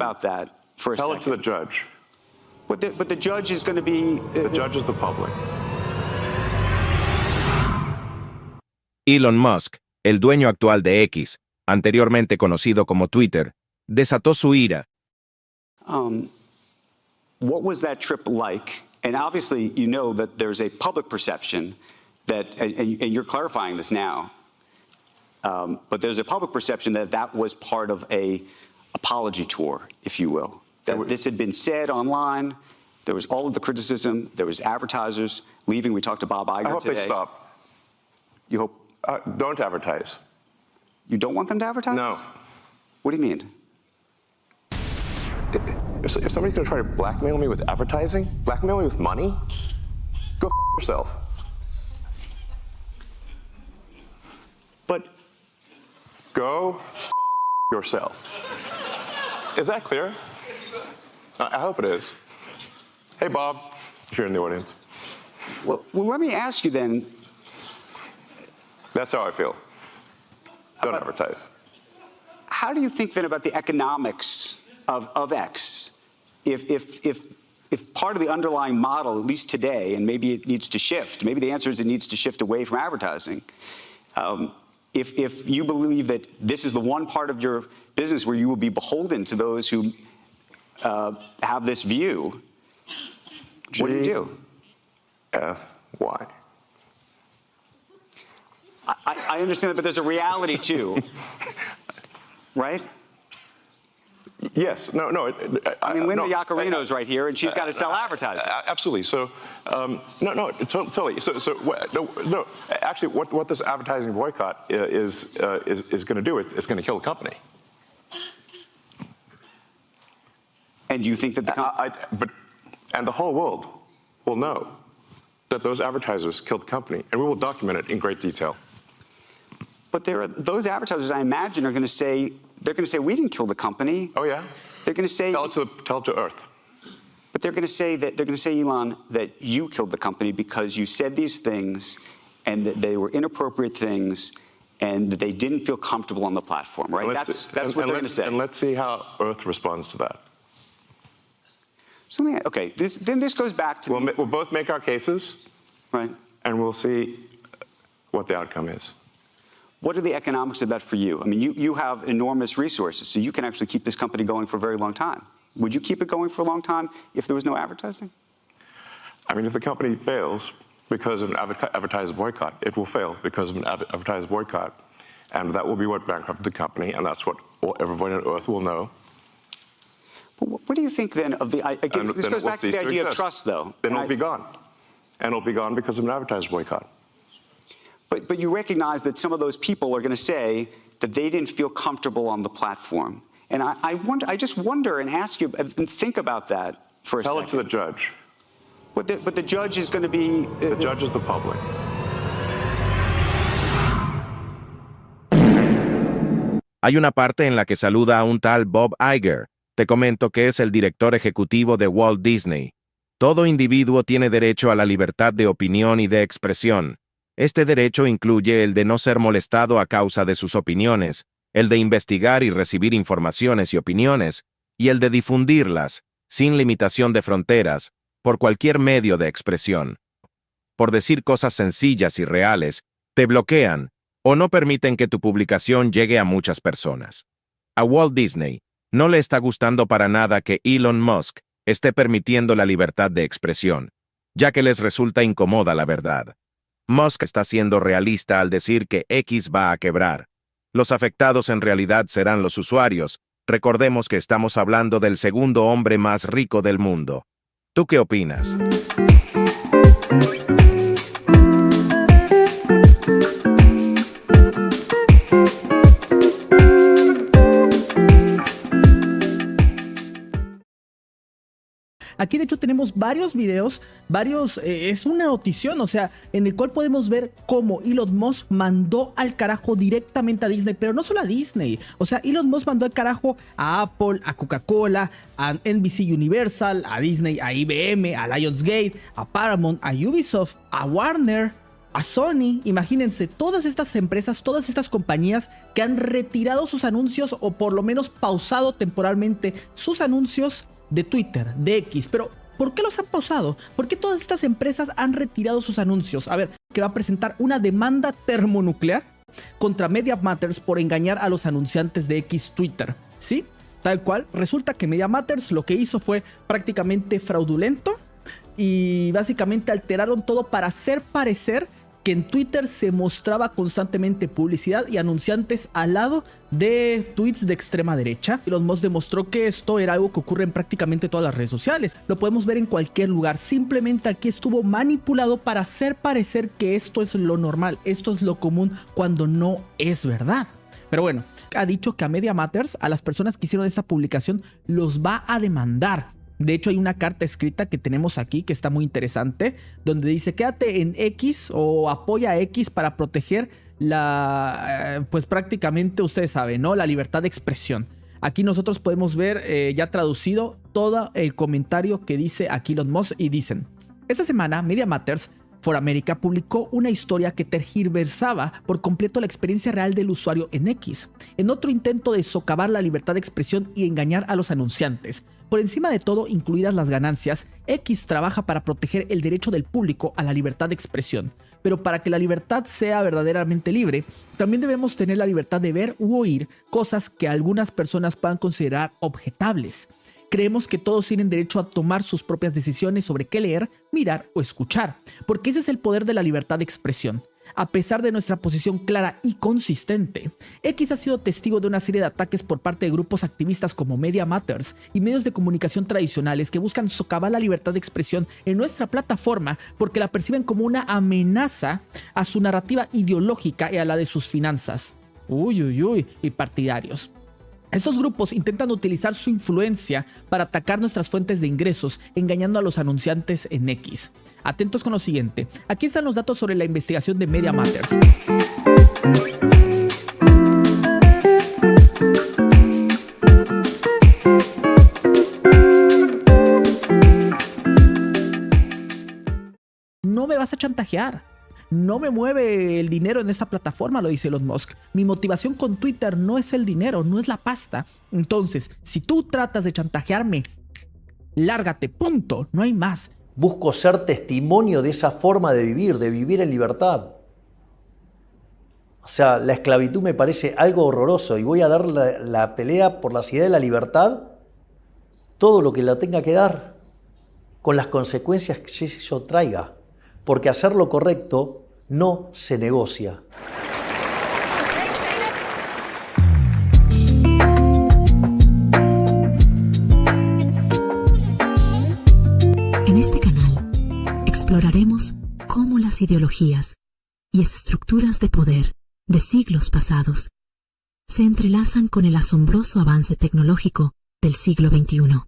about that for a Tell second. it to the judge. But the judge is going to be... The judge is the public. Elon Musk, el dueño actual de X, anteriormente conocido como Twitter, desató su ira. What was that trip like? And obviously, you know that there's a public perception that, and you're clarifying this now, but there's a public perception that that was part of a apology tour, if you will. That this had been said online. There was all of the criticism. There was advertisers leaving. We talked to Bob Iger today. I hope they stop. You hope? Don't advertise. You don't want them to advertise? No. What do you mean? If somebody's going to try to blackmail me with advertising, blackmail me with money, go f yourself. But go f yourself. Is that clear? I hope it is. Hey, Bob, if you're in the audience. well, let me ask you then. That's how I feel. Don't advertise. How do you think then about the economics of X? If part of the underlying model, at least today, and maybe it needs to shift, maybe the answer is it needs to shift away from advertising. If you believe that this is the one part of your business where you will be beholden to those who have this view, what do you do? F-Y. I understand that, but there's a reality too, right? Yes. No. I mean, Linda no, Yaccarino's right here, and she's got to sell advertising. Absolutely. So, no, totally. So, no. Actually, what this advertising boycott is going to do? It's going to kill the company. And do you think that and the whole world will know that those advertisers killed the company, and we will document it in great detail. But those advertisers, I imagine, are going to say, we didn't kill the company. Oh yeah. They're going to say, tell it to Earth. But they're going to say, Elon, that you killed the company because you said these things, and that they were inappropriate things, and that they didn't feel comfortable on the platform, right? That's what they're going to say. And let's see how Earth responds to that. So this goes back to we'll both make our cases, right? And we'll see what the outcome is. What are the economics of that for you? I mean, you have enormous resources, so you can actually keep this company going for a very long time. Would you keep it going for a long time if there was no advertising? I mean, if the company fails because of an advertiser boycott, it will fail because of an advertiser boycott. And that will be what bankrupted the company, and that's what everybody on Earth will know. But what do you think then of the, this goes back to the idea of trust, though. Then it'll be gone. And it'll be gone because of an advertiser boycott. But you recognize that some of those people are going to say that they didn't feel comfortable on the platform. And I just wonder and ask you and think about that for a second. Tell it to the judge. But the judge is going to be... The judge is the public. Hay una parte en la que saluda a un tal Bob Iger. Te comento que es el director ejecutivo de Walt Disney. Todo individuo tiene derecho a la libertad de opinión y de expresión. Este derecho incluye el de no ser molestado a causa de sus opiniones, el de investigar y recibir informaciones y opiniones, y el de difundirlas, sin limitación de fronteras, por cualquier medio de expresión. Por decir cosas sencillas y reales, te bloquean, o no permiten que tu publicación llegue a muchas personas. A Walt Disney no le está gustando para nada que Elon Musk esté permitiendo la libertad de expresión, ya que les resulta incómoda la verdad. Musk está siendo realista al decir que X va a quebrar. Los afectados en realidad serán los usuarios. Recordemos que estamos hablando del segundo hombre más rico del mundo. ¿Tú qué opinas? Aquí de hecho tenemos varios videos, es una notición, o sea, en el cual podemos ver cómo Elon Musk mandó al carajo directamente a Disney, pero no solo a Disney, o sea, Elon Musk mandó al carajo a Apple, a Coca-Cola, a NBC Universal, a Disney, a IBM, a Lionsgate, a Paramount, a Ubisoft, a Warner, a Sony, imagínense, todas estas empresas, todas estas compañías que han retirado sus anuncios o por lo menos pausado temporalmente sus anuncios de Twitter, de X. Pero ¿por qué los han pausado? ¿Por qué todas estas empresas han retirado sus anuncios? A ver, que va a presentar una demanda termonuclear contra Media Matters por engañar a los anunciantes de X Twitter, ¿sí? Tal cual, resulta que Media Matters lo que hizo fue prácticamente fraudulento y básicamente alteraron todo para hacer parecer que en Twitter se mostraba constantemente publicidad y anunciantes al lado de tweets de extrema derecha. Elon Musk demostró que esto era algo que ocurre en prácticamente todas las redes sociales. Lo podemos ver en cualquier lugar. Simplemente aquí estuvo manipulado para hacer parecer que esto es lo normal, esto es lo común, cuando no es verdad. Pero bueno, ha dicho que a Media Matters, a las personas que hicieron esta publicación, los va a demandar. De hecho, hay una carta escrita que tenemos aquí que está muy interesante, donde dice: quédate en X o apoya a X para proteger pues prácticamente, ustedes saben, ¿no?, la libertad de expresión. Aquí nosotros podemos ver ya traducido todo el comentario que dice aquí Elon Musk, y dicen: esta semana Media Matters for America publicó una historia que tergiversaba por completo la experiencia real del usuario en X, en otro intento de socavar la libertad de expresión y engañar a los anunciantes. Por encima de todo, incluidas las ganancias, X trabaja para proteger el derecho del público a la libertad de expresión. Pero para que la libertad sea verdaderamente libre, también debemos tener la libertad de ver u oír cosas que algunas personas puedan considerar objetables. Creemos que todos tienen derecho a tomar sus propias decisiones sobre qué leer, mirar o escuchar, porque ese es el poder de la libertad de expresión. A pesar de nuestra posición clara y consistente, X ha sido testigo de una serie de ataques por parte de grupos activistas como Media Matters y medios de comunicación tradicionales que buscan socavar la libertad de expresión en nuestra plataforma porque la perciben como una amenaza a su narrativa ideológica y a la de sus finanzas. Y partidarios. Estos grupos intentan utilizar su influencia para atacar nuestras fuentes de ingresos, engañando a los anunciantes en X. Atentos con lo siguiente. Aquí están los datos sobre la investigación de Media Matters. No me vas a chantajear. No me mueve el dinero en esta plataforma, lo dice Elon Musk. Mi motivación con Twitter no es el dinero, no es la pasta. Entonces, si tú tratas de chantajearme, lárgate, punto, no hay más. Busco ser testimonio de esa forma de vivir en libertad. O sea, la esclavitud me parece algo horroroso y voy a dar la pelea por la idea de la libertad, todo lo que la tenga que dar, con las consecuencias que eso traiga. Porque hacer lo correcto no se negocia. En este canal exploraremos cómo las ideologías y estructuras de poder de siglos pasados se entrelazan con el asombroso avance tecnológico del siglo XXI.